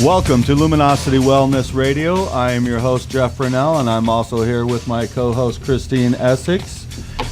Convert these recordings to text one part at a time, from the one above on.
Welcome to Luminosity Wellness Radio. I am your host, Jeff Brunell, and I'm also here with my co-host, Christine Essex,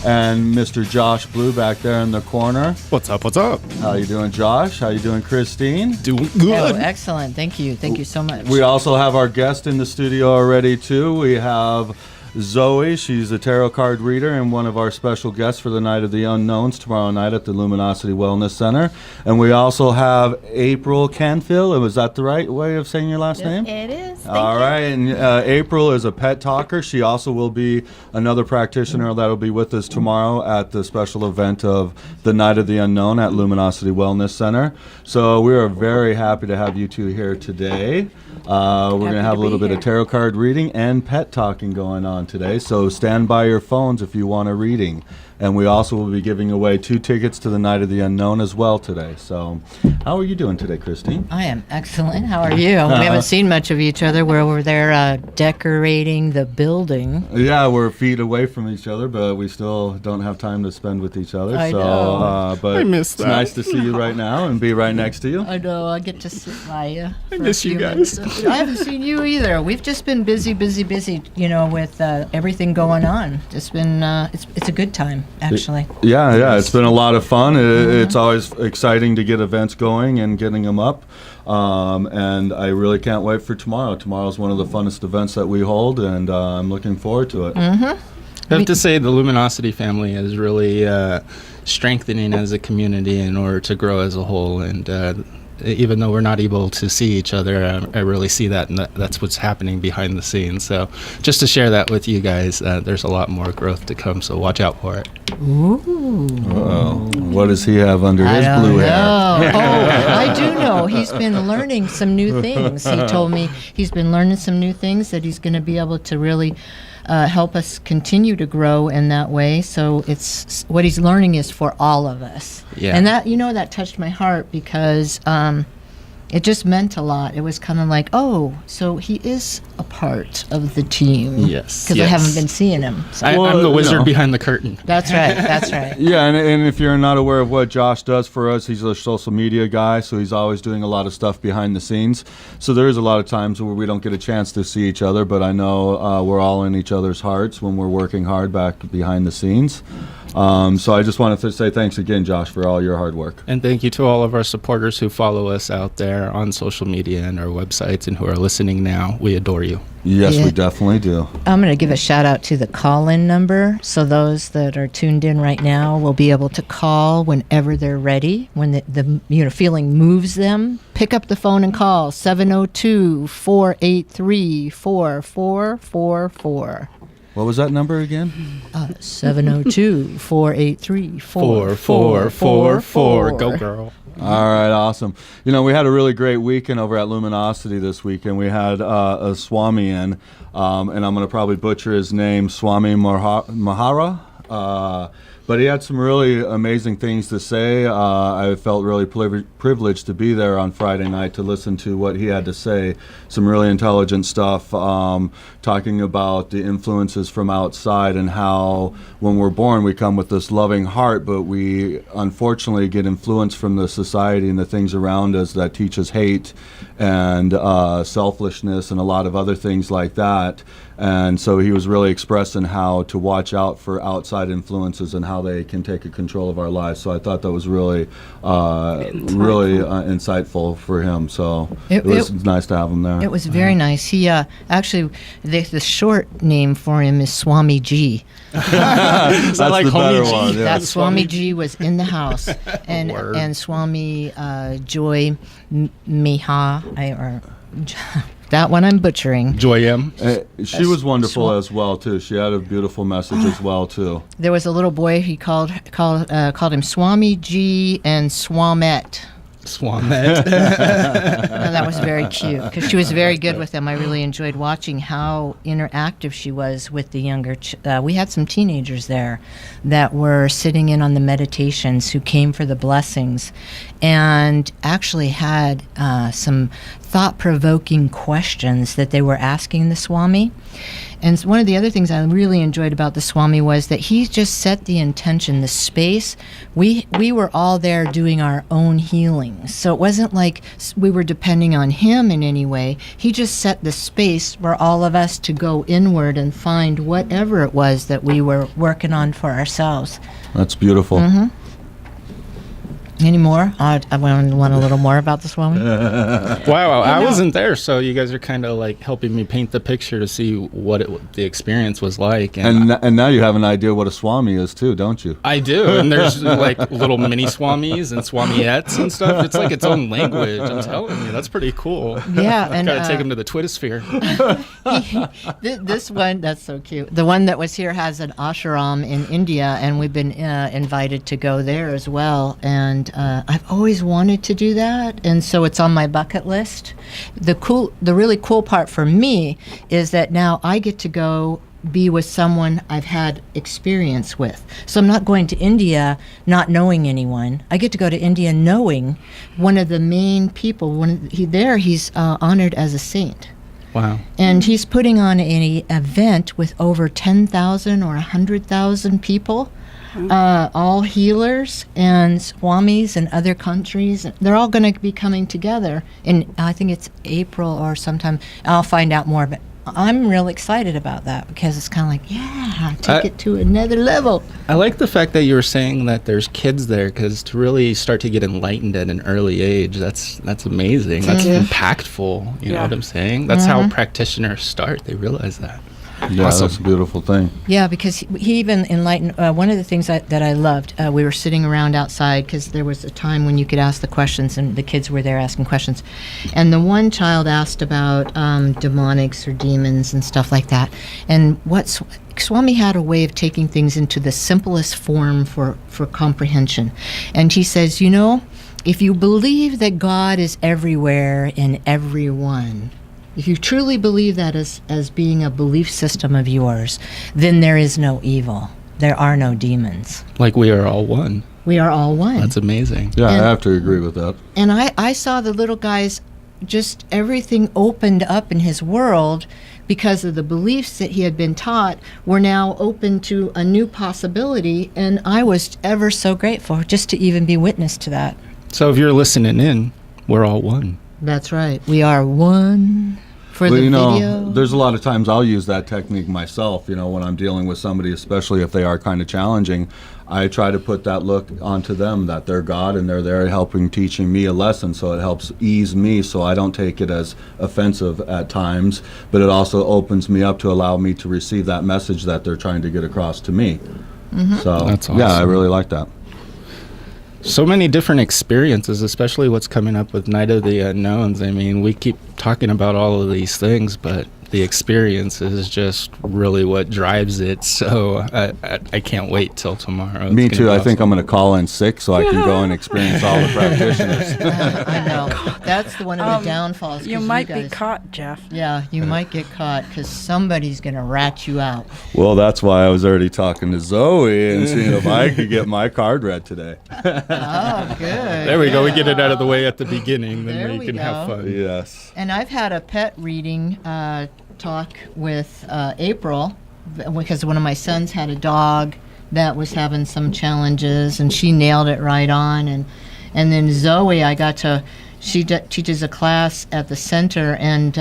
and Mr. Josh Blue back there in the corner. What's up? What's up? How you doing, Josh? How you doing, Christine? Doing good. Oh, excellent. Thank you. Thank you so much. We also have our guest in the studio already, too. We have Zoe. She's a tarot card reader and one of our special guests for the Night of the Unknowns tomorrow night at the Luminosity Wellness Center. And we also have April Canfield. Was that the right way of saying your last name? It is. All right. And April is a pet talker. She also will be another practitioner that will be with us tomorrow at the special event of the Night of the Unknown at Luminosity Wellness Center. So we are very happy to have you two here today. We're going to have a little bit of tarot card reading and pet talking going on today. So stand by your phones if you want a reading. And we also will be giving away 2 tickets to the Night of the Unknown as well today. So how are you doing today, Christine? I am excellent. How are you? We haven't seen much of each other. We're over there decorating the building. Yeah, we're feet away from each other, but we still don't have time to spend with each other. I know. But I miss it's that. nice to see you right now and be right next to you. I know. I get to sit by you. I miss you guys. I haven't seen you either. We've just been busy, with everything going on. It's been, it's a good time, actually. Yeah, it's been a lot of fun. It's always exciting to get events going and getting them up. And I really can't wait for tomorrow. Tomorrow's one of the funnest events that we hold, and I'm looking forward to it. I have to say the Luminosity family is really strengthening as a community in order to grow as a whole. And even though we're not able to see each other, I really see that, and that's what's happening behind the scenes. So just to share that with you guys, there's a lot more growth to come, so watch out for it. Ooh. Uh-oh. What does he have under his blue hair? I do know. He's been learning some new things. He told me he's been learning some new things that he's going to be able to really help us continue to grow in that way. So it's what he's learning is for all of us. Yeah. And that, that touched my heart because it just meant a lot. It was kind of like, oh, so he is a part of the team. Yes. Because I haven't been seeing him. So. I'm the wizard behind the curtain. That's right. That's right. Yeah, and if you're not aware of what Josh does for us, he's a social media guy, so he's always doing a lot of stuff behind the scenes. So there is a lot of times where we don't get a chance to see each other, but I know we're all in each other's hearts when we're working hard back behind the scenes. So I just wanted to say thanks again, Josh, for all your hard work. And thank you to all of our supporters who follow us out there on social media and our websites and who are listening now. We adore you. Yes, Yeah. we definitely do. I'm going to give a shout out to the call-in number. So those that are tuned in right now will be able to call whenever they're ready. When the feeling moves them, pick up the phone and call 702-483-4444. What was that number again? 702-483-4444. Go, girl. All right, awesome. We had a really great weekend over at Luminosity this weekend. We had a Swami in, and I'm going to probably butcher his name, Swami Mahara. But he had some really amazing things to say. I felt really privileged to be there on Friday night to listen to what he had to say. Some really intelligent stuff, talking about the influences from outside and how when we're born we come with this loving heart, but we unfortunately get influenced from the society and the things around us that teach us hate and selfishness and a lot of other things like that. And so he was really expressing how to watch out for outside influences and how they can take a control of our lives. So I thought that was really insightful for him. So it was nice to have him there. It was very nice. He actually, the short name for him is Swami G. That's like the better Homie G? one. Yeah. That Swami G was in the house, and Swami Joy Miha, that one I'm butchering. Joy M. She was wonderful as well too. She had a beautiful message as well too. There was a little boy. He called him Swami G and Swamet. Swamet. And that was very cute because she was very good with them. I really enjoyed watching how interactive she was with the younger. We had some teenagers there that were sitting in on the meditations who came for the blessings, and actually had some thought-provoking questions that they were asking the Swami. And one of the other things I really enjoyed about the Swami was that he just set the intention, the space. We were all there doing our own healing. So it wasn't like we were depending on him in any way. He just set the space for all of us to go inward and find whatever it was that we were working on for ourselves. That's beautiful. Any more? I want a little more about the Swami. Wow, I wasn't there, so you guys are kind of like helping me paint the picture to see what the experience was like. And now you have an idea what a Swami is too, don't you? I do, and there's like little mini Swamis and Swamiettes and stuff. It's like its own language. I'm telling you, that's pretty cool. Yeah, and Gotta take them to the Twittersphere. This one, that's so cute. The one that was here has an ashram in India, and we've been invited to go there as well. And I've always wanted to do that, and so it's on my bucket list. The really cool part for me is that now I get to go be with someone I've had experience with. So I'm not going to India not knowing anyone. I get to go to India knowing one of the main people. He's honored as a saint. Wow. And he's putting on an event with over 10,000 or 100,000 people. All healers and swamis in other countries. They're all going to be coming together in, I think it's April or sometime. I'll find out more, but I'm real excited about that because it's kind of like, yeah, take it to another level. I like the fact that you were saying that there's kids there, because to really start to get enlightened at an early age, that's amazing. That's impactful. You know what I'm saying? That's how practitioners start. They realize that. Yeah, Awesome. that's a beautiful thing. Yeah, because he even enlightened, one of the things that I loved, we were sitting around outside because there was a time when you could ask the questions and the kids were there asking questions. And the one child asked about demonics or demons and stuff like that. And Swami had a way of taking things into the simplest form for comprehension. And he says, if you believe that God is everywhere in everyone, if you truly believe that as being a belief system of yours, then there is no evil. There are no demons. Like we are all one. We are all one. That's amazing. Yeah, I have to agree with that. And I saw the little guys, just everything opened up in his world because of the beliefs that he had been taught were now open to a new possibility. And I was ever so grateful just to even be witness to that. So if you're listening in, we're all one. That's right. We are one. For the video. There's a lot of times I'll use that technique myself, when I'm dealing with somebody, especially if they are kind of challenging. I try to put that look onto them, that they're God and they're there helping, teaching me a lesson, so it helps ease me so I don't take it as offensive at times, but it also opens me up to allow me to receive that message that they're trying to get across to me. So, That's awesome. Yeah, I really like that. So many different experiences, especially what's coming up with Night of the Unknowns. I mean, we keep talking about all of these things, but the experience is just really what drives it. So I can't wait till tomorrow. Me too. I think I'm going to call in sick so I can go and experience all the practitioners. I know. That's one of the downfalls. You 'cause might guys, be caught, Jeff. Yeah, you might get caught because somebody's going to rat you out. Well, that's why I was already talking to Zoe and seeing if I could get my card read today. Oh, good. There we go. We get it out of the way at the beginning, then There we we can have go. fun. Yes. And I've had a pet reading talk with April because one of my sons had a dog that was having some challenges and she nailed it right on. And then Zoe, she teaches a class at the center and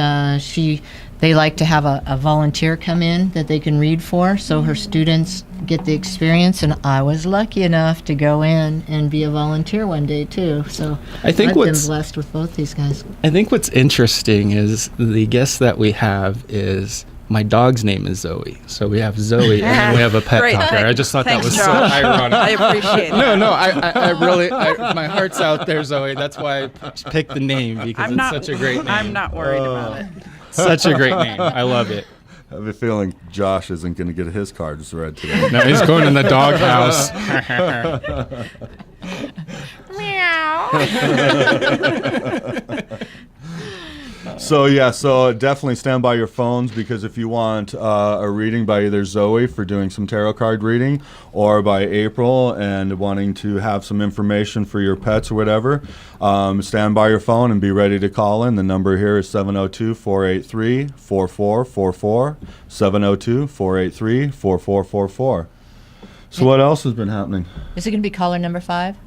they like to have a volunteer come in that they can read for so her students get the experience, and I was lucky enough to go in and be a volunteer one day too. So I think I've been what's- blessed with both these guys. I think what's interesting is the guest that we have is my dog's name is Zoe. So we have Zoe and then we have a pet Great. talker. I just thought Thanks, that was Josh. so ironic. I appreciate it. No, I really, my heart's out there, Zoe. That's why I picked the name because it's such a great name. I'm not worried about it. Such a great name. I love it. I have a feeling Josh isn't going to get his cards read today. No, he's going in the doghouse. So definitely stand by your phones, because if you want a reading by either Zoe for doing some tarot card reading, or by April and wanting to have some information for your pets or whatever, stand by your phone and be ready to call in. The number here is 702-483-4444, 702-483-4444. So what else has been happening? Is it going to be caller number 5?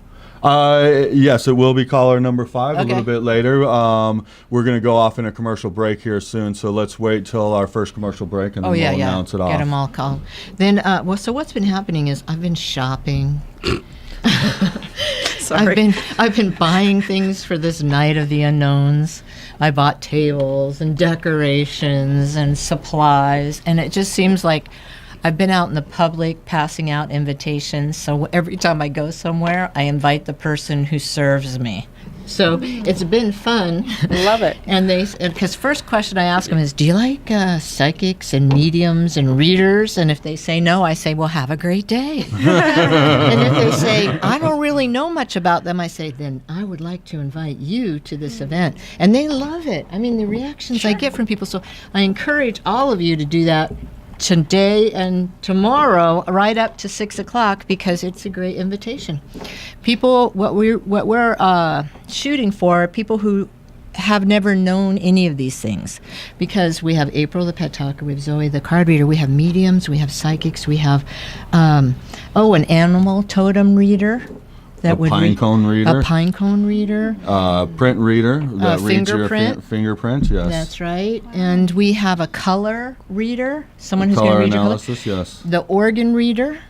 Yes, it will be caller number 5 a Okay. little bit later. We're going to go off in a commercial break here soon, so let's wait till our first commercial break and then we'll announce it off. Get them all called. Then, so what's been happening is I've been shopping. Sorry. I've been buying things for this night of the unknowns. I bought tables and decorations and supplies, and it just seems like I've been out in the public passing out invitations. So every time I go somewhere, I invite the person who serves me. So it's been fun. Love it. And because first question I ask them is, do you like psychics and mediums and readers? And if they say no, I say, well, have a great day. And if they say, I don't really know much about them, I say, then I would like to invite you to this event. And they love it. I mean, the reactions I get from people. So I encourage all of you to do that today and tomorrow, right up to 6 o'clock, because it's a great invitation. People, what we're shooting for are people who have never known any of these things, because we have April the pet talker, we have Zoe the card reader, we have mediums, we have psychics, we have an animal totem reader. That A pine cone reader. A pine cone reader. Print reader that reads your Fingerprint. fingerprint. Yes. That's right. And we have a color reader. Someone who's going to Color read your color. analysis. Yes. The organ reader.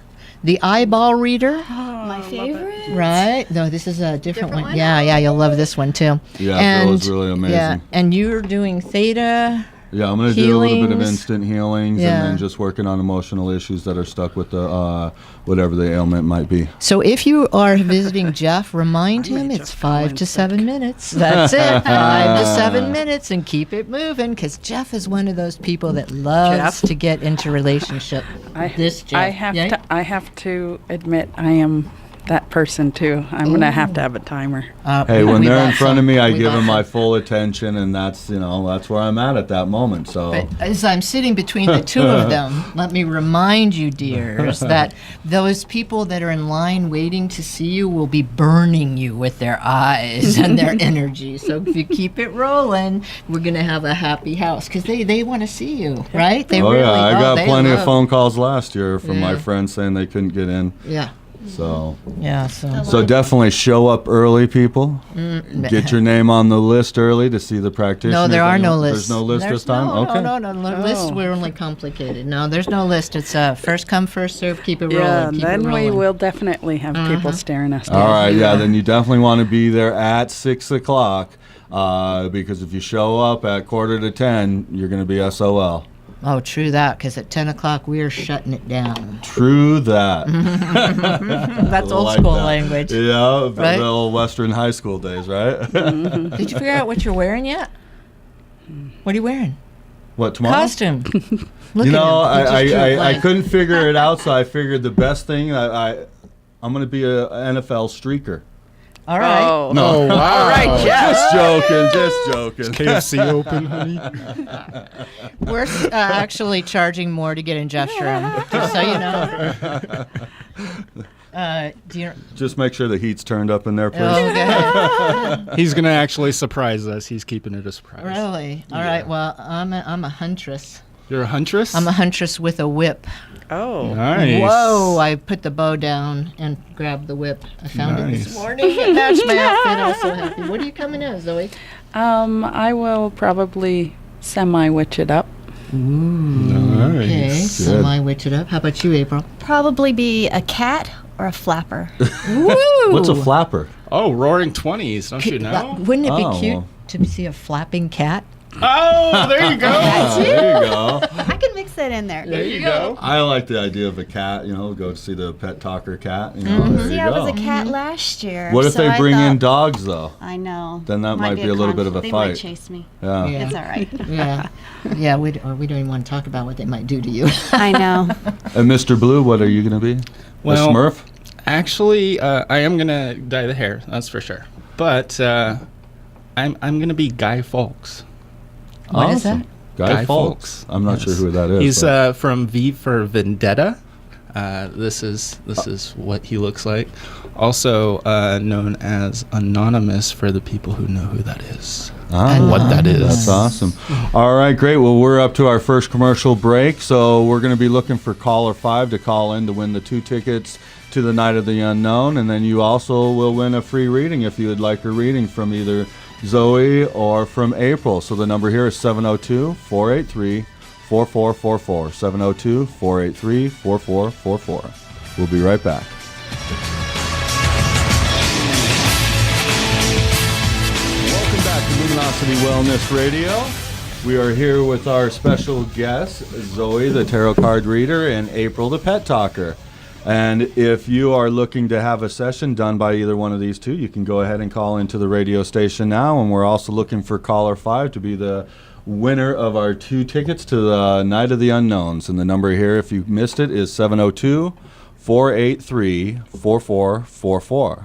The eyeball reader. My favorite. Right. No, this is a different one. Yeah, you'll love this one too. Yeah, and, that was really amazing. Yeah, and you're doing theta. Yeah, I'm going to do a little bit of Healings. instant healings, Yeah. and then just working on emotional issues that are stuck with the whatever the ailment might be. So if you are visiting Jeff, remind him it's 5 to 7 minutes. That's it. 5 to 7 minutes, and keep it moving, because Jeff is one of those people that loves Jeff? to get into relationship. This Jeff. I have to admit, I am that person too. I'm gonna have to have a timer. Hey, when We they're in bought front of some. me, I We give bought them my some. full attention, and that's where I'm at that moment. So. But as I'm sitting between the two of them, let me remind you, dears, that those people that are in line waiting to see you will be burning you with their eyes and their energy. So if you keep it rolling, we're going to have a happy house, because they want to see you, right? They Oh really, yeah, I got they plenty of love- phone calls last year from my Yeah. friends saying they couldn't get in. Yeah, So. yeah. So So definitely show up early, people. Get your name on the list early to see the practitioner. no, there are no lists. There's no list this time? No, Okay. no. Lists were only complicated. No, there's no list. It's first come, first serve. Keep it rolling. Yeah, keep then it we rolling. will definitely have people staring us down. All right, yeah, then you definitely want to be there at 6 o'clock, because if you show up at 9:45, you're going to be SOL. Oh, true that, because at 10 o'clock we are shutting it down. True that. That's old Like school that. language. Yeah, Right? the old Western high school days, right? Did you figure out what you're wearing yet? What are you wearing? What, tomorrow? Costume. Look You at know, him. He just drew a I blank. couldn't figure it out, so I figured the best thing, I'm going to be a NFL streaker. All right. Oh, No. Oh, wow. All right, Jeff. Just joking. KFC open, honey. We're actually charging more to get in Jeff's room, just so you know. Do you? Just make sure the heat's turned up in there, please. Oh, okay. He's going to actually surprise us. He's keeping it a surprise. Really? All right. Well, I'm a huntress. You're a huntress? I'm a huntress with a whip. Oh. Nice. Whoa! I put the bow down and grabbed the whip. I found it this Nice. morning. It matched my outfit. I was so happy. What are you coming as, Zoe? I will probably semi-witch it up. Nice. Okay, semi-witch it up. How about you, April? Probably be a cat or a flapper. Woo! What's a flapper? Oh, Roaring 20s, don't you know? Wouldn't it be Oh, cute well. to see a flapping cat? Oh, there you go. There you go. I can mix that in there. There you go. I like the idea of a cat, go see the pet talker cat. There See, you I go. was a cat last year. What if so they I bring in thought- dogs, though? I know. Then that might be a little bit of a They fight. might chase me. Yeah. Yeah. It's all right. Yeah, yeah. We don't even want to talk about what they might do to you. I know. And Mr. Blue, what are you going to be? Well, a Smurf? Actually, I am going to dye the hair, that's for sure. But I'm going to be Guy Fawkes. What is that? Guy Fawkes. I'm not sure who that is. He's but- from V for Vendetta. This is what he looks like. Also known as Anonymous for the people who know who that is. Ah, what that is. That's awesome. All right, great. Well, we're up to our first commercial break, so we're going to be looking for caller 5 to call in to win the 2 tickets to the Night of the Unknown, and then you also will win a free reading if you would like a reading from either Zoe or from April. So the number here is 702-483-4444. 702-483-4444. We'll be right back. Welcome back to Luminosity Wellness Radio. We are here with our special guests, Zoe, the tarot card reader, and April, the pet talker. And if you are looking to have a session done by either one of these two, you can go ahead and call into the radio station now. And we're also looking for caller 5 to be the winner of our 2 tickets to the Night of the Unknowns. And the number here, if you missed it, is 702-483-4444.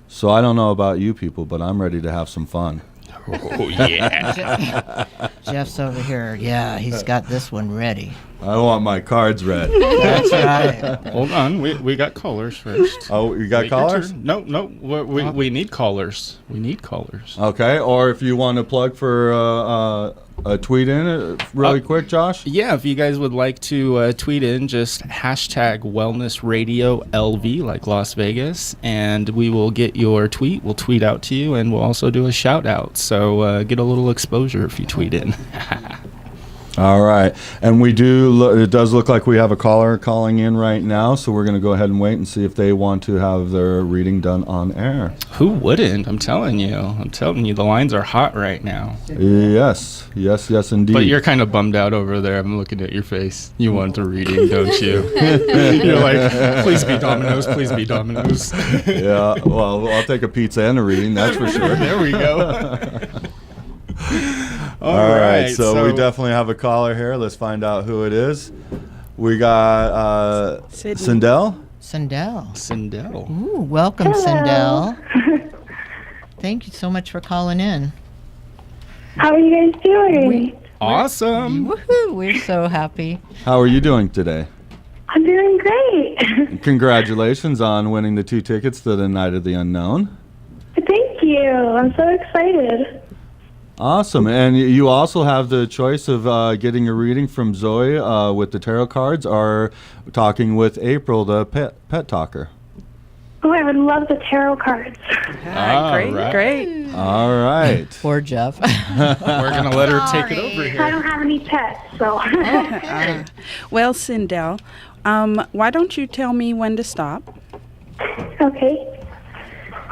So I don't know about you people, but I'm ready to have some fun. Oh, yeah. Jeff's over here. Yeah, he's got this one ready. I want my cards read. That's right. Hold on. We got callers first. Oh, you got Wait your callers? turn. No. We need callers. We need callers. Okay, or if you want to plug for a tweet in really quick, Josh? Yeah, if you guys would like to tweet in, just hashtag Wellness Radio LV, like Las Vegas, and we will get your tweet. We'll tweet out to you, and we'll also do a shout out. So get a little exposure if you tweet in. All right, and we do. It does look like we have a caller calling in right now, so we're going to go ahead and wait and see if they want to have their reading done on air. Who wouldn't? I'm telling you, the lines are hot right now. Yes, indeed. But you're kind of bummed out over there. I'm looking at your face. You want a reading, don't you? You're like, please be Domino's, please be Domino's. Yeah, well, I'll take a pizza and a reading, that's for sure. There we go. All right, so we definitely have a caller here. Let's find out who it is. We got Sindel. Sindel. Ooh, welcome, Sindel. Thank you so much for calling in. How are you guys doing? Awesome. Woohoo, we're so happy. How are you doing today? I'm doing great. Congratulations on winning the 2 tickets to the Night of the Unknown. Thank you. I'm so excited. Awesome. And you also have the choice of getting a reading from Zoe with the tarot cards or talking with April, the pet talker. Oh, I would love the tarot cards. Great. All right. Poor Jeff. We're going to let her take it over I here. don't have any pets, so. Well, Sindel, why don't you tell me when to stop? Okay.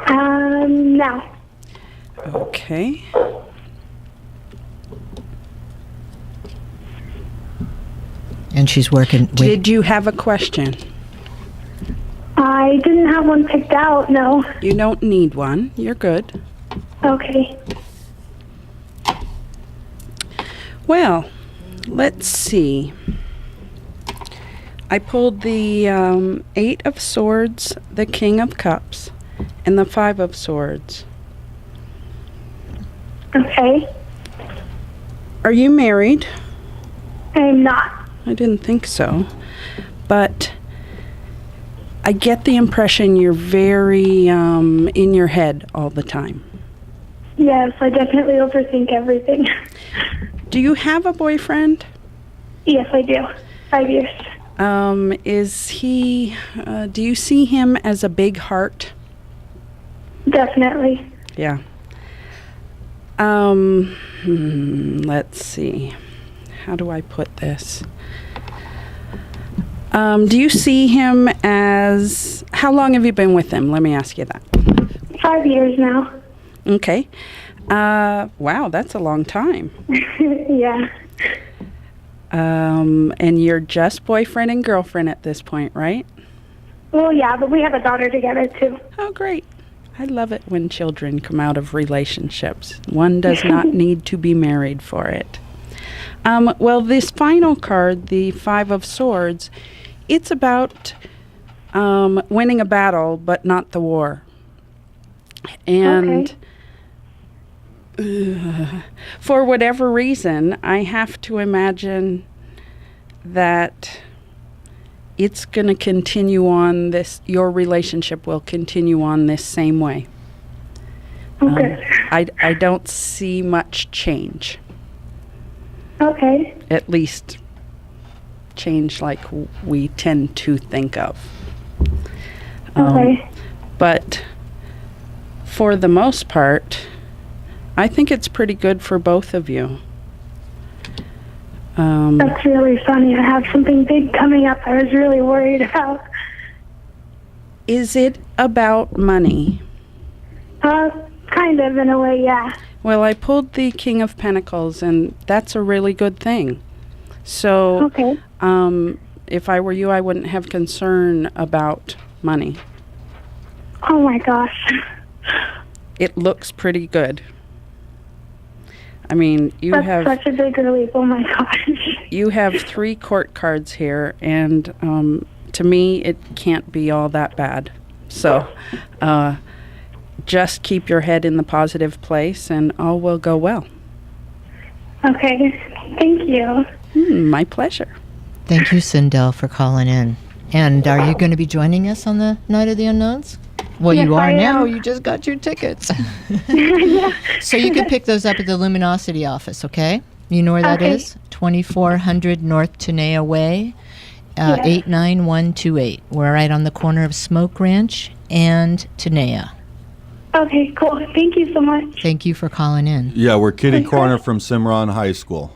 Now. Okay. And she's working. Did you have a question? I didn't have one picked out, no. You don't need one. You're good. Okay. Well, let's see. I pulled the 8 of Swords, the King of Cups, and the 5 of Swords. Okay. Are you married? I'm not. I didn't think so. But I get the impression you're very in your head all the time. Yes, I definitely overthink everything. Do you have a boyfriend? Yes, I do. 5 years. Is he, do you see him as a big heart? Definitely. Yeah. Let's see. How do I put this? Do you see him as... How long have you been with him? Let me ask you that. 5 years now. Okay. Wow, that's a long time. Yeah. And you're just boyfriend and girlfriend at this point, right? Well, yeah, but we have a daughter together, too. Oh, great. I love it when children come out of relationships. One does not need to be married for it. Well, this final card, the 5 of Swords, it's about winning a battle, but not the war. And For whatever reason, I have to imagine that it's going to continue on this, your relationship will continue on this same way. Okay. I don't see much change, Okay. at least change like we tend to think of. Okay. But for the most part, I think it's pretty good for both of you. That's really funny. I have something big coming up I was really worried about. Is it about money? Kind of, in a way, yeah. Well, I pulled the King of Pentacles, and that's a really good thing. So, Okay. if I were you, I wouldn't have concern about money. Oh my gosh. It looks pretty good. I mean, That's such a big relief. Oh my gosh. you have 3 court cards here, and to me, it can't be all that bad. So, just keep your head in the positive place, and all will go well. Okay. Thank you. My pleasure. Thank you, Sindel, for calling in. And are you going to be joining us on the Night of the Unknowns? Well, Yes, you are I now. am. You just got your tickets. Yeah. So you can pick those up at the Luminosity office, okay? You know where that Okay. is? 2400 North Tenaya Way, Yes. 89128. We're right on the corner of Smoke Ranch and Tenaya. Okay, cool. Thank you so much. Thank you for calling in. Yeah, we're kitty Okay. corner from Cimarron High School.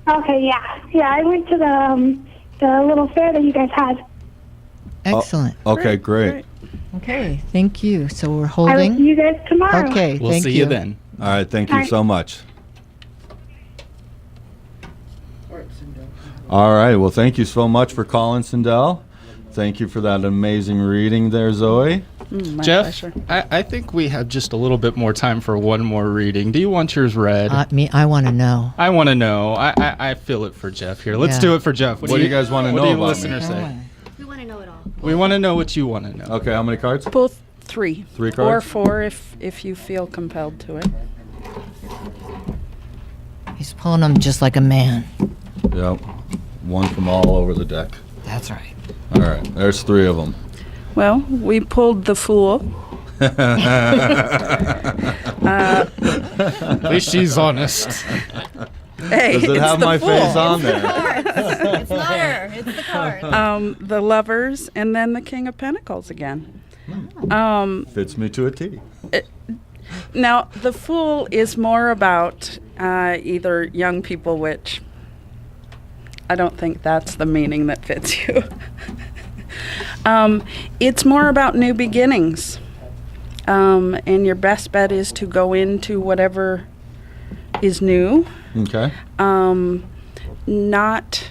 Okay, yeah. Yeah, I went to the little fair that you guys had. Excellent. Okay, great. Okay, thank you. So we're I will see holding. you guys tomorrow. Okay, We'll thank see you then. All right, thank you Bye. so much. All right, well, thank you so much for calling, Sindel. Thank you for that amazing reading there, Zoe. My Jeff, pleasure. I think we have just a little bit more time for one more reading. Do you want yours read? I want to know. I want to know. I feel it for Jeff here. Let's Yeah. do it for Jeff. What do you guys wanna what know do you about me? listeners say? We want to know it all. We want to know what you want to know. Okay, how many cards? Pull 3. 3 Or cards? 4 if you feel compelled to it. He's pulling them just like a man. Yep. One from all over the deck. That's right. All right, there's 3 of them. Well, we pulled the Fool. At least she's honest. Hey, Does it it's have the my Fool. face on there? It's not her. It's the card. The Lovers, and then the King of Pentacles again. Fits me to a T. Now, the Fool is more about either young people, which I don't think that's the meaning that fits you. It's more about new beginnings. And your best bet is to go into whatever is new, Okay. not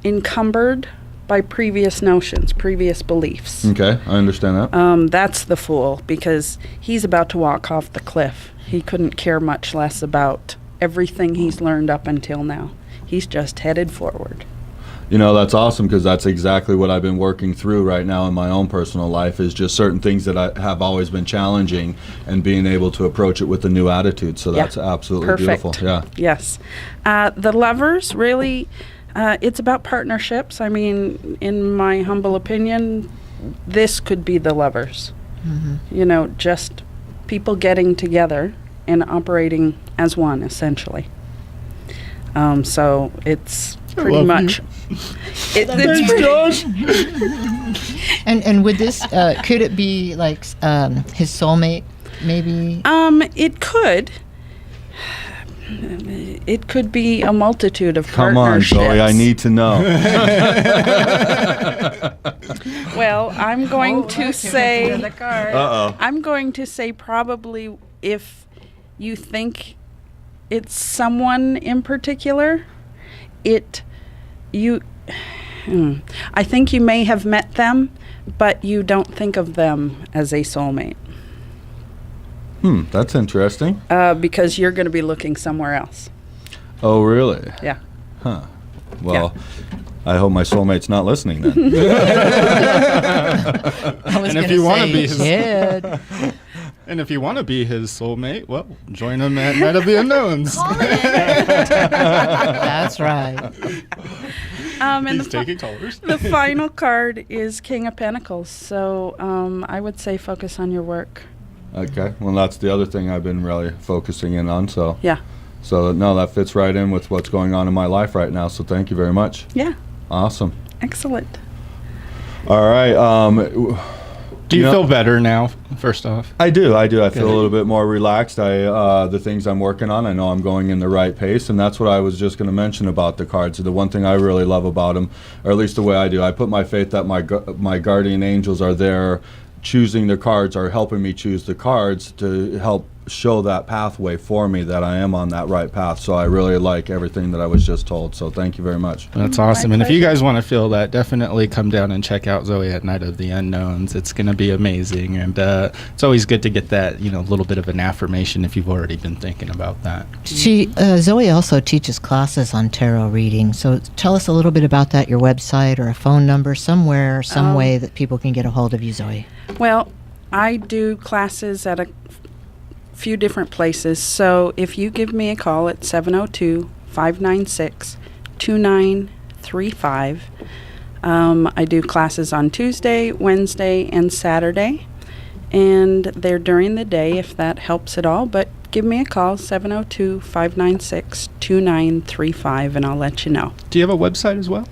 encumbered by previous notions, previous beliefs. Okay, I understand that. That's the Fool, because he's about to walk off the cliff. He couldn't care much less about everything he's learned up until now. He's just headed forward. You know, that's awesome because that's exactly what I've been working through right now in my own personal life is just certain things that I have always been challenging and being able to approach it with a new attitude. So Yeah. that's absolutely Perfect. beautiful. Yeah. Yes. The Lovers, really, it's about partnerships. I mean, in my humble opinion, this could be the Lovers. You know, just people getting together and operating as one, essentially. So it's pretty love much. It's And would this could it be like his soulmate maybe? It could. It could be a multitude of Come on, partnerships. Zoe, I need to know. Well, I'm going to say. Uh-oh. I'm going to say probably if you think it's someone in particular, I think you may have met them, but you don't think of them as a soulmate That's interesting. because you're going to be looking somewhere else. Oh, really? Yeah. Huh. Well, I hope my soulmate's not listening then. I was And if gonna you wanna say be his- kid. And if you want to be his soulmate, well, join him at Night of the Unknowns. That's right. And He's taking callers. the final card is King of Pentacles. So I would say focus on your work. Okay. Well, that's the other thing I've been really focusing in on. So Yeah. So no, that fits right in with what's going on in my life right now. So thank you very much. Yeah. Awesome. Excellent. All right. Do you know- feel better now, first off? I do. I feel a little bit more relaxed. The things I'm working on, I know I'm going in the right pace, and that's what I was just going to mention about the cards. The one thing I really love about them, or at least the way I do, I put my faith that my guardian angels are there, choosing the cards, or helping me choose the cards to help show that pathway for me, that I am on that right path. So I really like everything that I was just told. So thank you very much. That's awesome. And if you guys want to feel that, definitely come down and check out Zoe at Night of the Unknowns. It's going to be amazing. And it's always good to get that, little bit of an affirmation if you've already been thinking about that. Zoe also teaches classes on tarot reading. So tell us a little bit about that, your website or a phone number, somewhere, some way that people can get a hold of you, Zoe. Well, I do classes at a few different places. So if you give me a call at 702-596-2935, I do classes on Tuesday, Wednesday, and Saturday. And they're during the day if that helps at all. But give me a call, 702-596-2935, and I'll let you know. Do you have a website as well?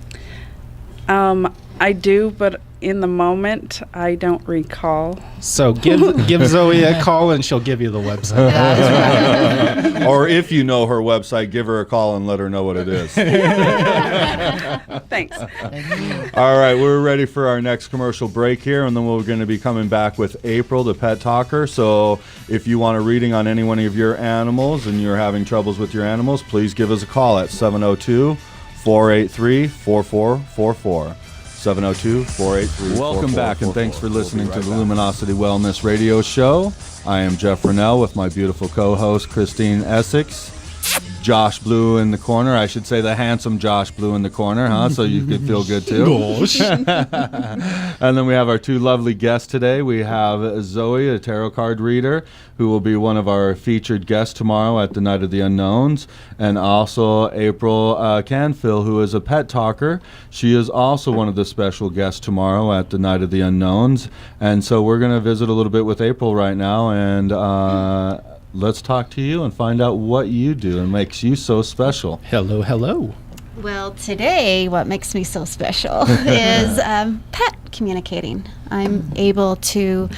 I do, but in the moment, I don't recall. So give Zoe a call and she'll give you the website. Or if you know her website, give her a call and let her know what it is. Thanks. All right, we're ready for our next commercial break here, and then we're going to be coming back with April, the pet talker. So if you want a reading on any one of your animals and you're having troubles with your animals, please give us a call at 702-483-4444. 702-483-4444. Welcome back, and thanks for listening to the Luminosity Wellness Radio Show. I am Jeff Rennell with my beautiful co-host, Christine Essex. Josh Blue in the corner. I should say the handsome Josh Blue in the corner, huh? So you can feel good too. Gosh. And then we have our two lovely guests today. We have Zoe, a tarot card reader, who will be one of our featured guests tomorrow at the Night of the Unknowns. And also April Canfill, who is a pet talker. She is also one of the special guests tomorrow at the Night of the Unknowns. And so we're going to visit a little bit with April right now, and let's talk to you and find out what you do and makes you so special. Hello, hello. Well, today, what makes me so special is pet communicating. I'm able to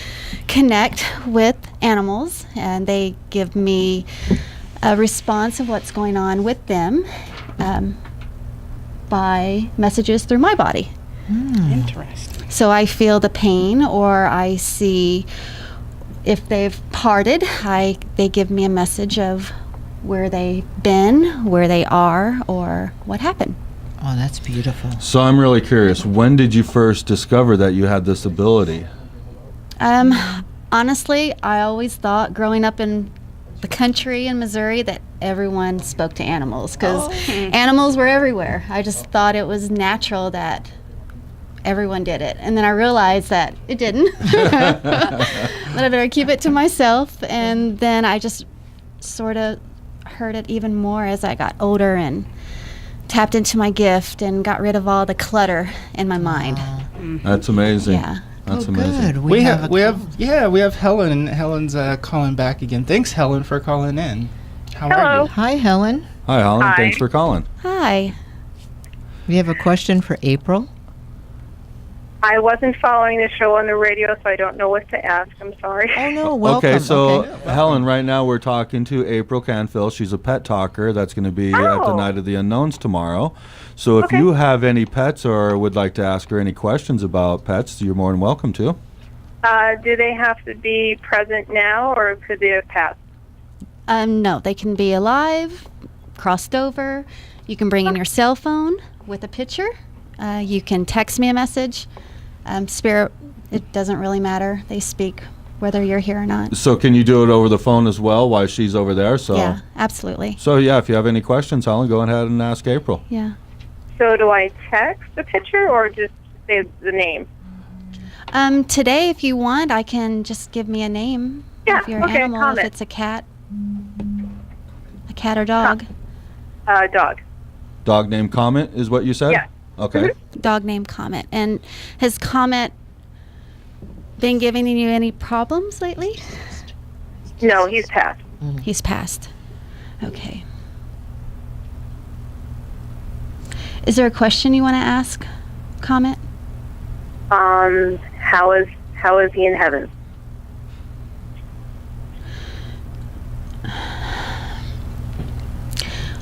connect with animals, and they give me a response of what's going on with them by messages through my body. Interesting. So I feel the pain, or I see if they've parted, they give me a message of where they've been, where they are, or what happened. Oh, that's beautiful. So I'm really curious, when did you first discover that you had this ability? Honestly, I always thought growing up in the country in Missouri that everyone spoke to animals, because animals were everywhere. I just thought it was natural that everyone did it. And then I realized that it didn't. That I better keep it to myself. And then I just sort of heard it even more as I got older and tapped into my gift and got rid of all the clutter in my mind. That's amazing. Yeah. That's Oh, amazing. good. We have Helen. Helen's calling back again. Thanks, Helen, for calling in. How are you? Hi, Helen. Hi, Helen. Hi. Thanks for calling. Hi. We have a question for April. I wasn't following the show on the radio, so I don't know what to ask. I'm sorry. Oh, no, welcome. Okay, so Okay. Helen, right now we're talking to April Canfill. She's a pet talker. That's going to be at the Oh. Night of the Unknowns tomorrow. So if Okay. you have any pets or would like to ask her any questions about pets, you're more than welcome to. Do they have to be present now, or could they have passed? No, they can be alive, crossed over. You can bring in your cell phone with a picture. You can text me a message. Spirit, it doesn't really matter. They speak whether you're here or not. So can you do it over the phone as well while she's over there? So Yeah, absolutely. So yeah, if you have any questions, Helen, go ahead and ask April. Yeah. So do I text the picture or just say the name? Today, if you want, I can just give me a name. Yeah, of your okay, animal, Comet. if it's a cat or dog. Dog. Dog named Comet is what you said? Yeah. Okay. Dog named Comet. And has Comet been giving you any problems lately? No, he's passed. He's passed. Okay. Is there a question you want to ask, Comet? How is he in heaven?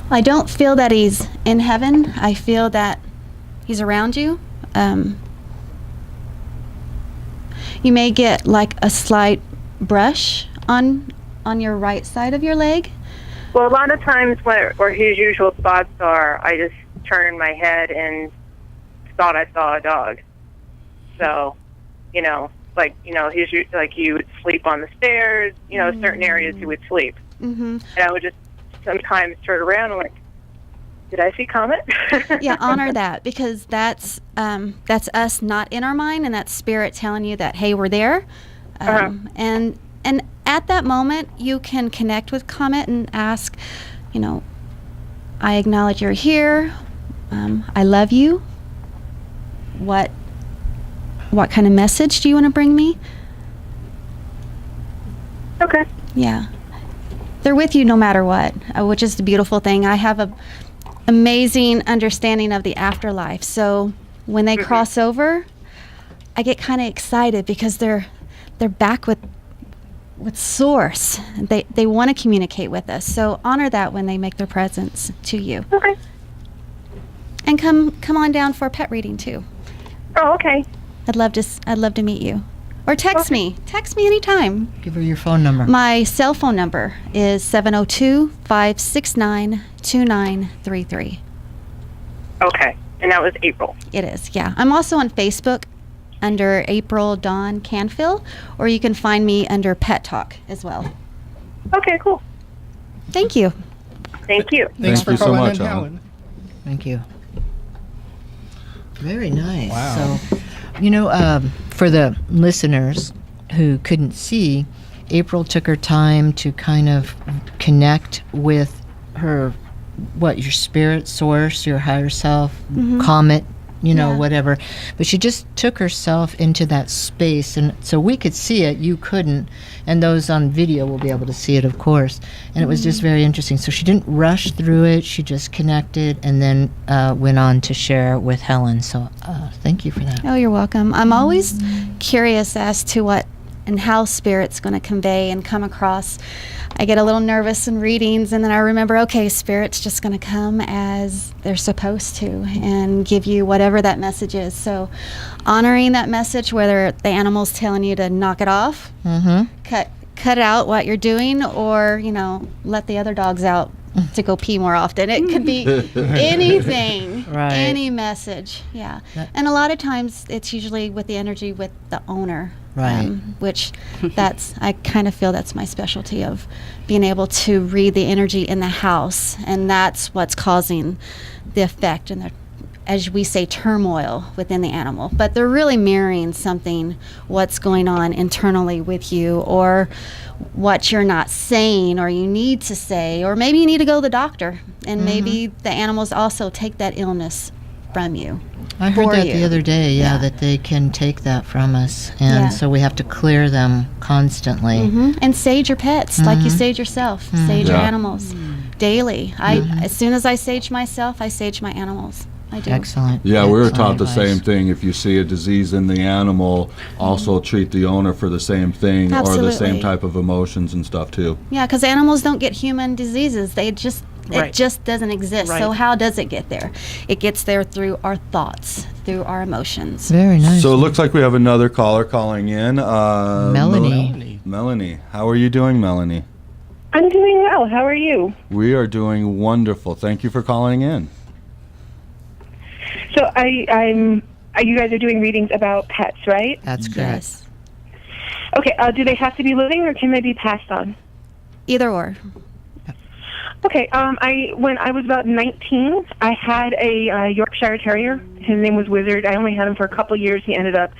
I don't feel that he's in heaven. I feel that he's around you. You may get like a slight brush on your right side of your leg. Well, a lot of times where his usual spots are, I just turned my head and thought I saw a dog. So, he's like he would sleep on the stairs. Certain areas he would sleep, Mm-hmm. and I would just sometimes turn around and like, did I see Comet? Yeah, honor that, because that's us not in our mind, and that's spirit telling you that, hey, we're there. And at that moment, you can connect with Comet and ask, I acknowledge you're here. I love you. What kind of message do you want to bring me? Okay. Yeah. They're with you no matter what, which is the beautiful thing. I have a amazing understanding of the afterlife. So when they cross over, I get kind of excited because they're back with source. They want to communicate with us. So honor that when they make their presence to you. Okay. And come on down for a pet reading too. Oh, okay. I'd love to meet you. Or text me. Text me anytime. Give her your phone number. My cell phone number is 702-569-2933. Okay. And that was April. It is, yeah. I'm also on Facebook under April Dawn Canfield, or you can find me under Pet Talk as well. Okay, cool. Thank you. Thank you. Thanks Thank for you so calling much, in, Alan. Helen. Thank you. Very nice. Wow. So, for the listeners who couldn't see, April took her time to kind of connect with your spirit source, your higher self, Comet, Yeah. whatever. But she just took herself into that space, and so we could see it, you couldn't, and those on video will be able to see it, of course. And it was just very interesting. So she didn't rush through it, she just connected and then went on to share with Helen. So thank you for that. Oh, you're welcome. I'm always curious as to what and how spirit's going to convey and come across. I get a little nervous in readings, and then I remember, okay, spirit's just going to come as they're supposed to and give you whatever that message is. So honoring that message, whether the animal's telling you to knock it off, cut out what you're doing, or, let the other dogs out to go pee more often. It could be anything, Right. any message. Yeah. And a lot of times it's usually with the energy with the owner. Right. Which I kind of feel that's my specialty, of being able to read the energy in the house, and that's what's causing the effect and the, as we say, turmoil within the animal. But they're really mirroring something, what's going on internally with you, or what you're not saying, or you need to say, or maybe you need to go to the doctor, and maybe the animals also take that illness from you. I heard for that you. the other day, Yeah. that they can take that from us. And Yeah. so we have to clear them constantly. And sage your pets like you sage yourself. Sage your Yeah. animals daily. As soon as I sage myself, I sage my animals. I do. Excellent. Yeah, we were Excellent taught the advice. same thing. If you see a disease in the animal, also treat the owner for the same thing or the Absolutely. same type of emotions and stuff too. Yeah, because animals don't get human diseases. Right. It just doesn't exist. So Right. how does it get there? It gets there through our thoughts, through our emotions. Very nice. So it looks like we have another caller calling in. Melanie. Melanie, how are you doing, Melanie? I'm doing well. How are you? We are doing wonderful. Thank you for calling in. So you guys are doing readings about pets, right? That's correct. Yes. Okay. Do they have to be living or can they be passed on? Either or. Okay. When I was about 19, I had a Yorkshire Terrier. His name was Wizard. I only had him for a couple of years. He ended up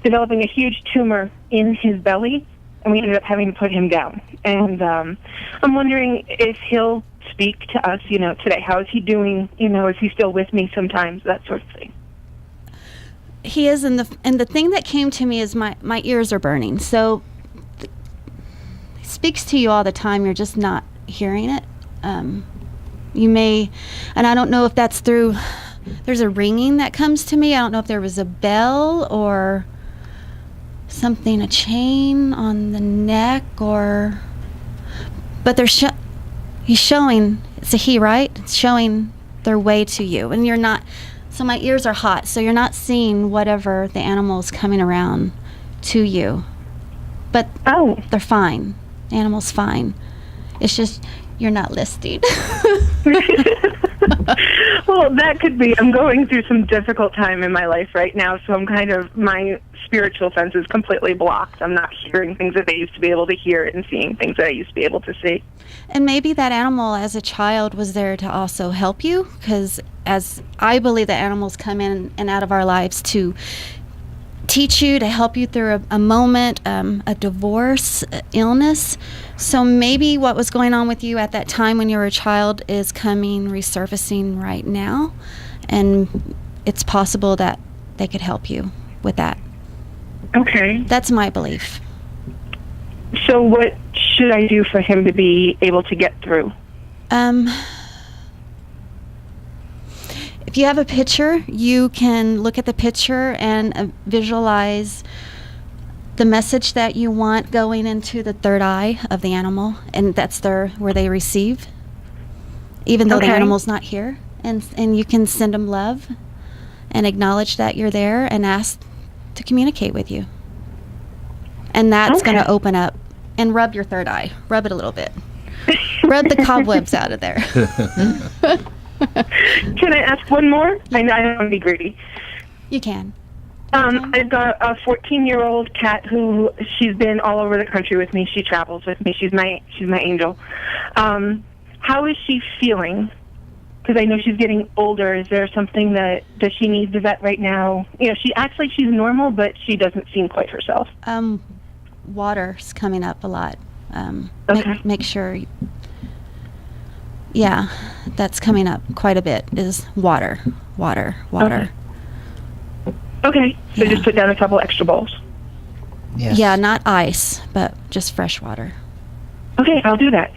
developing a huge tumor in his belly, and we ended up having to put him down. And I'm wondering if he'll speak to us, today. How is he doing? Is he still with me sometimes? That sort of thing. He is, and the thing that came to me is my ears are burning. So he speaks to you all the time. You're just not hearing it. You may, and I don't know if that's through. There's a ringing that comes to me. I don't know if there was a bell or something, a chain on the neck, but he's showing. It's a he, right? It's showing their way to you, and you're not. So my ears are hot, so you're not seeing whatever the animal is coming around to you. But they're fine. The animal's fine. It's just you're not listening. Well, that could be. I'm going through some difficult time in my life right now, so my spiritual sense is completely blocked. I'm not hearing things that I used to be able to hear and seeing things that I used to be able to see. And maybe that animal as a child was there to also help you, because as I believe that animals come in and out of our lives to teach you, to help you through a moment, a divorce, illness. So maybe what was going on with you at that time when you were a child is resurfacing right now, and it's possible that they could help you with that. Okay. That's my belief. So what should I do for him to be able to get through? If you have a picture, you can look at the picture and visualize the message that you want going into the third eye of the animal, and that's where they receive, even though the animal's not here. And you can send them love and acknowledge that you're there and ask to communicate with you. And that's going to open up. And rub your third eye. Rub it a little bit. Rub the cobwebs out of there. Can I ask one more? I don't want to be greedy. You can. I've got a 14-year-old cat who she's been all over the country with me. She travels with me. She's my angel. How is she feeling? Because I know she's getting older. Is there something does she need the vet right now? She acts like she's normal, but she doesn't seem quite herself. Water's coming up a lot. Okay. Make sure. Yeah, that's coming up quite a bit. Is water. Okay. So just put down a couple extra bowls. Yes. Yeah, not ice, but just fresh water. Okay, I'll do that.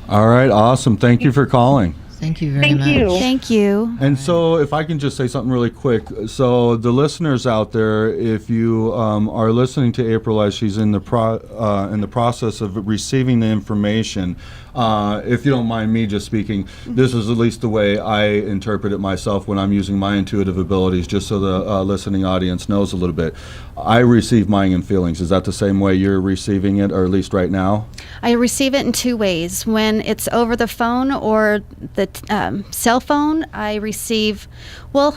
All right, awesome. Thank you for calling. Thank you very Thank much. you. Thank you. And so, if I can just say something really quick. So, the listeners out there, if you are listening to April as she's in the process of receiving the information, if you don't mind me just speaking, this is at least the way I interpret it myself when I'm using my intuitive abilities, just so the listening audience knows a little bit. I receive mind and feelings. Is that the same way you're receiving it, or at least right now? I receive it in two ways. When it's over the phone or the cell phone, I receive,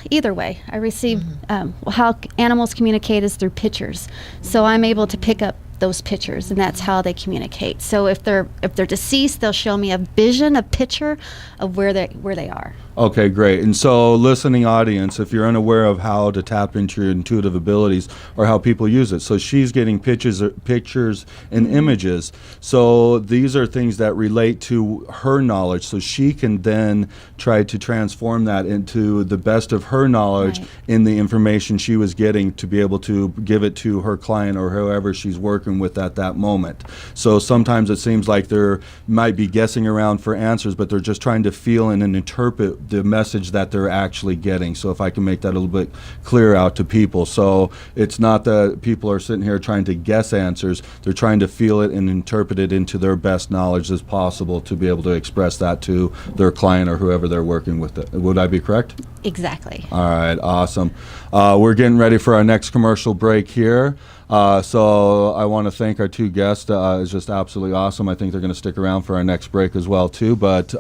either way. I receive how animals communicate is through pictures. So I'm able to pick up those pictures, and that's how they communicate. So if they're deceased, they'll show me a vision, a picture of where they are. Okay, great. And so, listening audience, if you're unaware of how to tap into your intuitive abilities or how people use it, so she's getting pictures and images. So these are things that relate to her knowledge. So she can then try to transform that into the best of her knowledge in the information she was getting to be able to give it to her client or whoever she's working with at that moment. So sometimes it seems like they're might be guessing around for answers, but they're just trying to feel and interpret the message that they're actually getting. So if I can make that a little bit clear out to people. So it's not that people are sitting here trying to guess answers. They're trying to feel it and interpret it into their best knowledge as possible to be able to express that to their client or whoever they're working with. Would I be correct? Exactly. All right, awesome. We're getting ready for our next commercial break here. So I want to thank our two guests. It's just absolutely awesome. I think they're going to stick around for our next break as well, too. But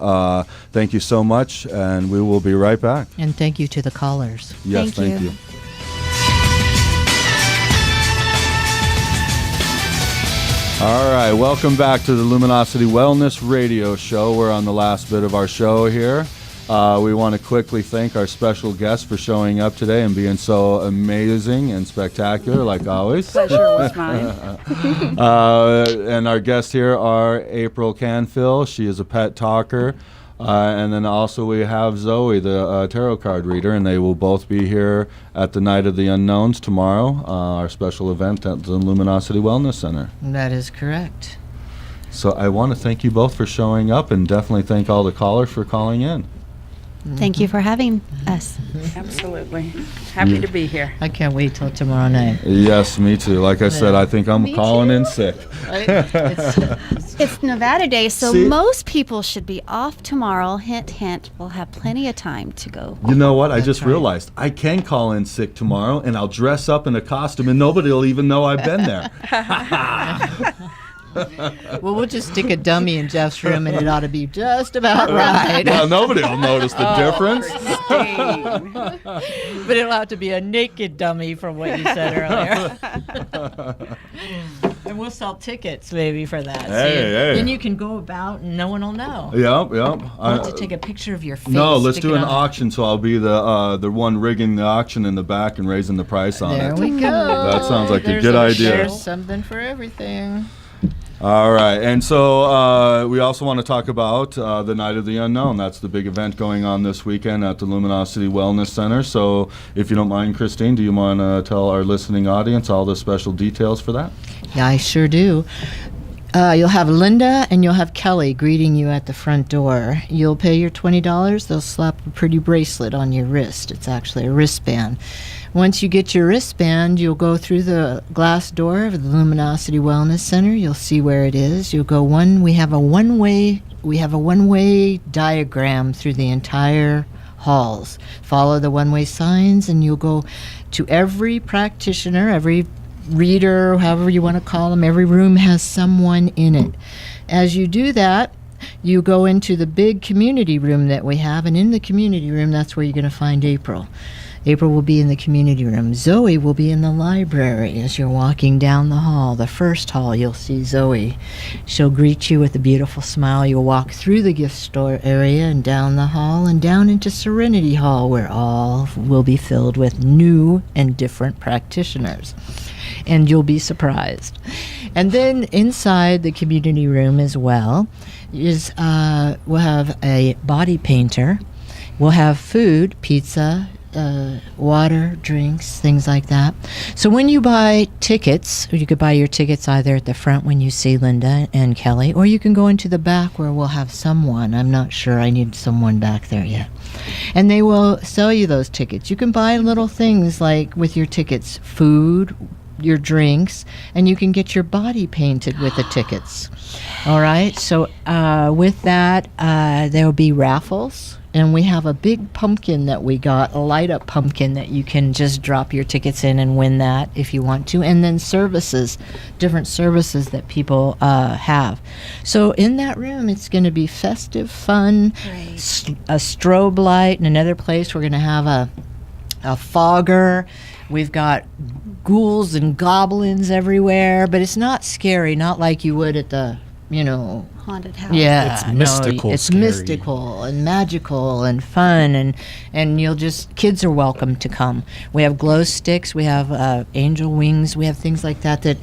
thank you so much, and we will be right back. And thank you to the callers. Yes, Thank thank you. you. All right, welcome back to the Luminosity Wellness Radio Show. We're on the last bit of our show here. We want to quickly thank our special guests for showing up today and being so amazing and spectacular, like always. Pleasure was mine. And our guests here are April Canfill. She is a pet talker. And then also we have Zoe, the tarot card reader, and they will both be here at the Night of the Unknowns tomorrow, our special event at the Luminosity Wellness Center. That is correct. So I want to thank you both for showing up, and definitely thank all the callers for calling in. Thank you for having us. Absolutely. Happy to be here. I can't wait till tomorrow night. Yes, me too. Like I said, I think I'm Me calling too. in sick. It's Nevada Day, so See? most people should be off tomorrow. Hint, hint. We'll have plenty of time to go. You know what? I just right. realized I can call in sick tomorrow, and I'll dress up in a costume, and nobody will even know I've been there. Well, we'll just stick a dummy in Jeff's room, and it ought to be just about right. Well, nobody will notice the difference. But it'll have to be a naked dummy from what you said earlier. And we'll sell tickets maybe for that. Hey. Then you can go about and no one will know. Yep. We'll have to take a picture of your face. No, let's stick do it an on- auction. So I'll be the one rigging the auction in the back and raising the price on There it. we go. That sounds like a There's good idea. There's something for everything. All right, and so we also want to talk about the Night of the Unknown. That's the big event going on this weekend at the Luminosity Wellness Center. So if you don't mind, Christine, do you want to tell our listening audience all the special details for that? Yeah, I sure do. You'll have Linda and you'll have Kelly greeting you at the front door. You'll pay your $20. They'll slap a pretty bracelet on your wrist. It's actually a wristband. Once you get your wristband, you'll go through the glass door of the Luminosity Wellness Center. You'll see where it is. You'll go we have a one-way diagram through the entire halls. Follow the one-way signs and you'll go to every practitioner, every reader, however you want to call them. Every room has someone in it. As you do that, you go into the big community room that we have, and in the community room, that's where you're going to find April. April will be in the community room. Zoe will be in the library. As you're walking down the hall, the first hall, you'll see Zoe. She'll greet you with a beautiful smile. You'll walk through the gift store area and down the hall and down into Serenity Hall, where all will be filled with new and different practitioners. And you'll be surprised. And then inside the community room as well we'll have a body painter. We'll have food, pizza, water, drinks, things like that. So when you buy tickets, you could buy your tickets either at the front when you see Linda and Kelly, or you can go into the back where we'll have someone. I'm not sure. I need someone back there yet. And they will sell you those tickets. You can buy little things like with your tickets, food, your drinks, and you can get your body painted with the tickets. All right. So with that, there will be raffles. And we have a big pumpkin that we got, a light-up pumpkin that you can just drop your tickets in and win that if you want to. And then services, different services that people have. So in that room, it's going to be festive, fun, a strobe light. In another place, we're going to have a fogger. We've got ghouls and goblins everywhere, but it's not scary, not like you would at the, Haunted house. yeah, It's mystical, it's scary. mystical and magical and fun, and kids are welcome to come. We have glow sticks, we have angel wings, we have things like that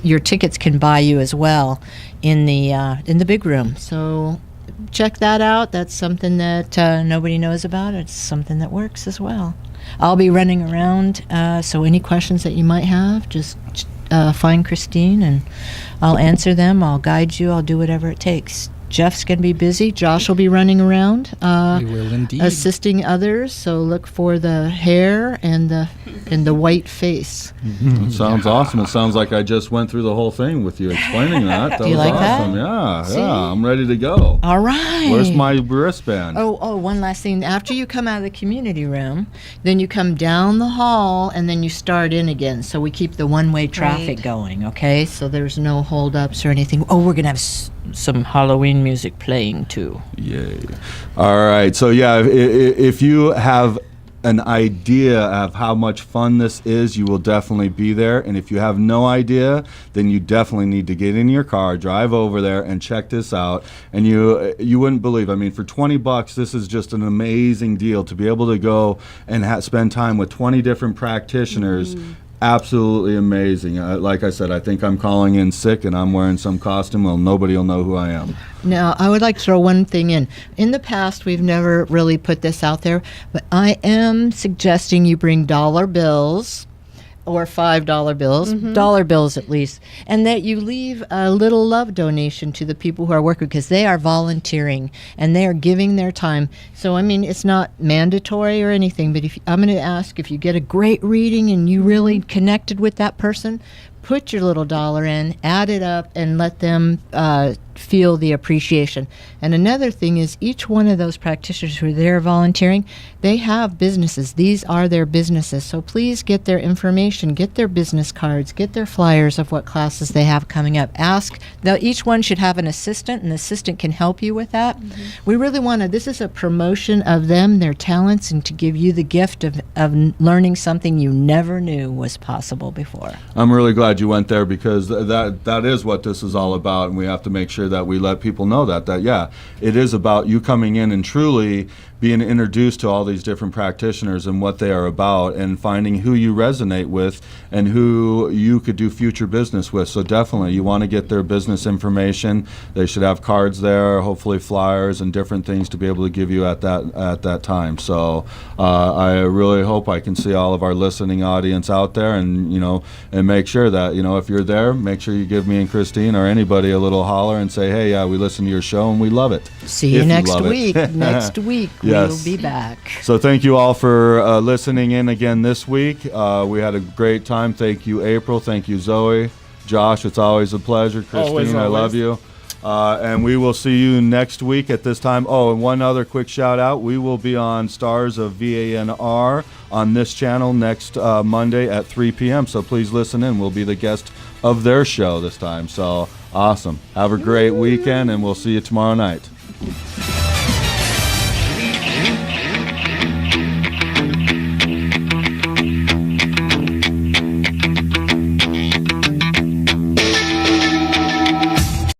your tickets can buy you as well in the big room. So check that out. That's something that nobody knows about. It's something that works as well. I'll be running around, so any questions that you might have, just find Christine and I'll answer them. I'll guide you. I'll do whatever it takes. Jeff's going to be busy. Josh will be running around, We will indeed. assisting others. So look for the hair and the white face. It sounds awesome. It sounds like I just went through the whole thing with you explaining that. That Do you was like that? awesome. Yeah, See? I'm ready to go. All right. Where's my wristband? Oh, one last thing. After you come out of the community room, then you come down the hall and then you start in again. So we keep the one-way traffic Right. going, okay? So there's no holdups or anything. Oh, we're going to have some Halloween music playing too. Yay. All right. So, yeah, if you have an idea of how much fun this is, you will definitely be there. And if you have no idea, then you definitely need to get in your car, drive over there, and check this out. And you wouldn't believe. I mean, for $20, this is just an amazing deal to be able to go and spend time with 20 different practitioners. Absolutely amazing. Like I said, I think I'm calling in sick and I'm wearing some costume. Well, nobody will know who I am. Now, I would like to throw one thing in. In the past, we've never really put this out there, but I am suggesting you bring dollar bills or $5 bills, dollar bills at least, and that you leave a little love donation to the people who are working, because they are volunteering and they are giving their time. So, I mean, it's not mandatory or anything, but I'm going to ask, if you get a great reading and you really connected with that person, put your little dollar in, add it up, and let them feel the appreciation. And another thing is, each one of those practitioners who are there volunteering, they have businesses. These are their businesses. So please get their information, get their business cards, get their flyers of what classes they have coming up. Ask. Now, each one should have an assistant, and the assistant can help you with that. We really want to, this is a promotion of them, their talents, and to give you the gift of learning something you never knew was possible before. I'm really glad you went there, because that is what this is all about, and we have to make sure that we let people know that yeah, it is about you coming in and truly being introduced to all these different practitioners and what they are about, and finding who you resonate with and who you could do future business with. So definitely, you want to get their business information. They should have cards there, hopefully flyers and different things to be able to give you at that time. So I really hope I can see all of our listening audience out there, and and make sure that if you're there, make sure you give me and Christine or anybody a little holler and say, hey, yeah, we listen to your show and we love it. See you If next love it. week. Next week. Yes. We'll be back. So thank you all for listening in again this week. We had a great time. Thank you, April. Thank you, Zoe. Josh, it's always a pleasure. Christine, I love you. And we will see you next week at this time. Oh, and one other quick shout out. We will be on Stars of VANR on this channel next Monday at 3 p.m. So please listen in. We'll be the guest of their show this time. So awesome. Have a great weekend, and we'll see you tomorrow night.